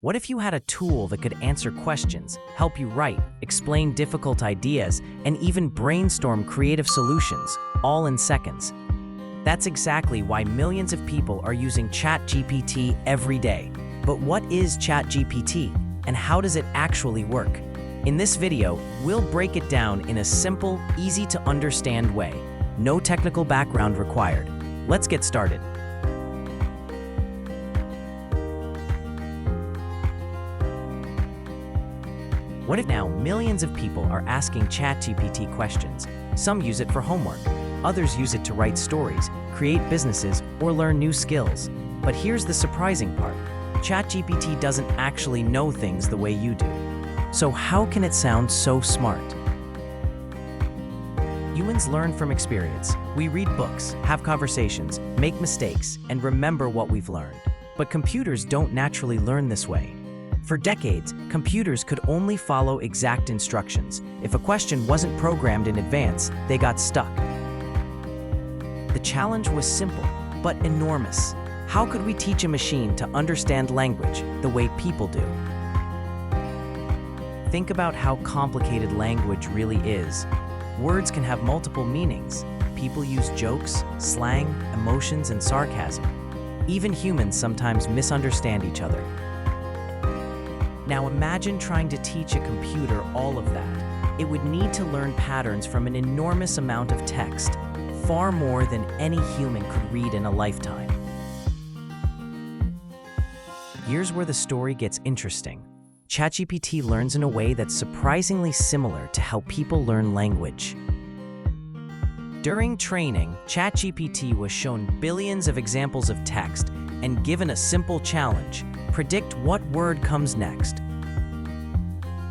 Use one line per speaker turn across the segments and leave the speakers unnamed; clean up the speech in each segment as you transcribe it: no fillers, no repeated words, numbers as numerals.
What if you had a tool that could answer questions, help you write, explain difficult ideas, and even brainstorm creative solutions, all in seconds? That's exactly why millions of people are using ChatGPT every day. But what is ChatGPT, and how does it actually work? In this video, we'll break it down in a simple, easy-to-understand way. No technical background required. Let's get started. What if now millions of people are asking ChatGPT questions? Some use it for homework. Others use it to write stories, create businesses, or learn new skills. But here's the surprising part. ChatGPT doesn't actually know things the way you do. So how can it sound so smart? Humans learn from experience. We read books, have conversations, make mistakes, and remember what we've learned. But computers don't naturally learn this way. For decades, computers could only follow exact instructions. If a question wasn't programmed in advance, they got stuck. The challenge was simple, but enormous. How could we teach a machine to understand language the way people do? Think about how complicated language really is. Words can have multiple meanings. People use jokes, slang, emotions, and sarcasm. Even humans sometimes misunderstand each other. Now imagine trying to teach a computer all of that. It would need to learn patterns from an enormous amount of text, far more than any human could read in a lifetime. Here's where the story gets interesting. ChatGPT learns in a way that's surprisingly similar to how people learn language. During training, ChatGPT was shown billions of examples of text and given a simple challenge: predict what word comes next.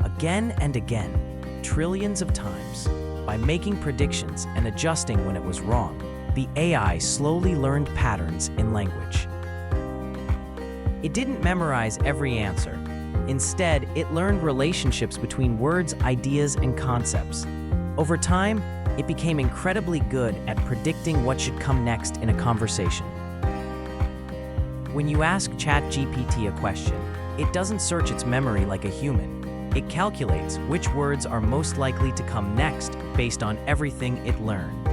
Again and again, trillions of times. By making predictions and adjusting when it was wrong, the AI slowly learned patterns in language. It didn't memorize every answer. Instead, it learned relationships between words, ideas, and concepts. Over time, it became incredibly good at predicting what should come next in a conversation. When you ask ChatGPT a question, it doesn't search its memory like a human. It calculates which words are most likely to come next based on everything it learned.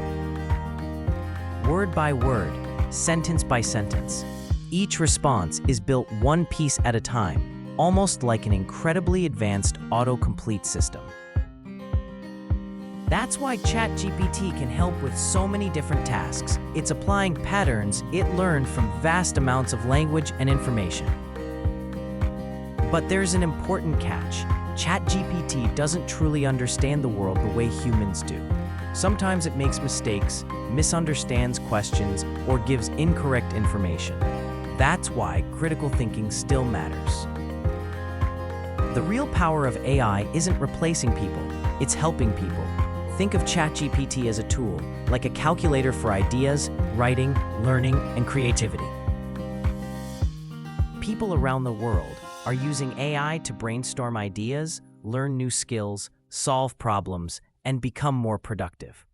Word by word, sentence by sentence. Each response is built one piece at a time, almost like an incredibly advanced autocomplete system. That's why ChatGPT can help with so many different tasks. It's applying patterns it learned from vast amounts of language and information. But there's an important catch. ChatGPT doesn't truly understand the world the way humans do. Sometimes it makes mistakes, misunderstands questions, or gives incorrect information. That's why critical thinking still matters. The real power of AI isn't replacing people, it's helping people. Think of ChatGPT as a tool, like a calculator for ideas, writing, learning, and creativity. People around the world are using AI to brainstorm ideas, learn new skills, solve problems, and become more productive.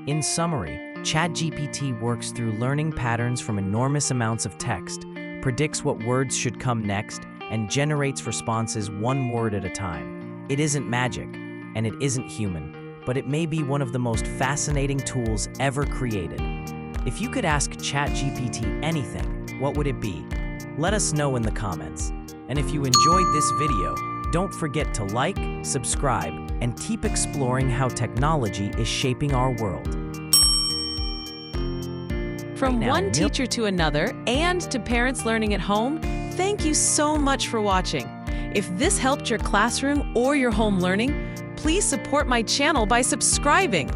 In summary, ChatGPT works through learning patterns from enormous amounts of text, predicts what words should come next, and generates responses one word at a time. It isn't magic, and it isn't human, but it may be one of the most fascinating tools ever created. If you could ask ChatGPT anything, what would it be? Let us know in the comments. And if you enjoyed this video, don't forget to like, subscribe, and keep exploring how technology is shaping our world.
From one teacher to another and to parents learning at home, thank you so much for watching. If this helped your classroom or your home learning, please support my channel by subscribing.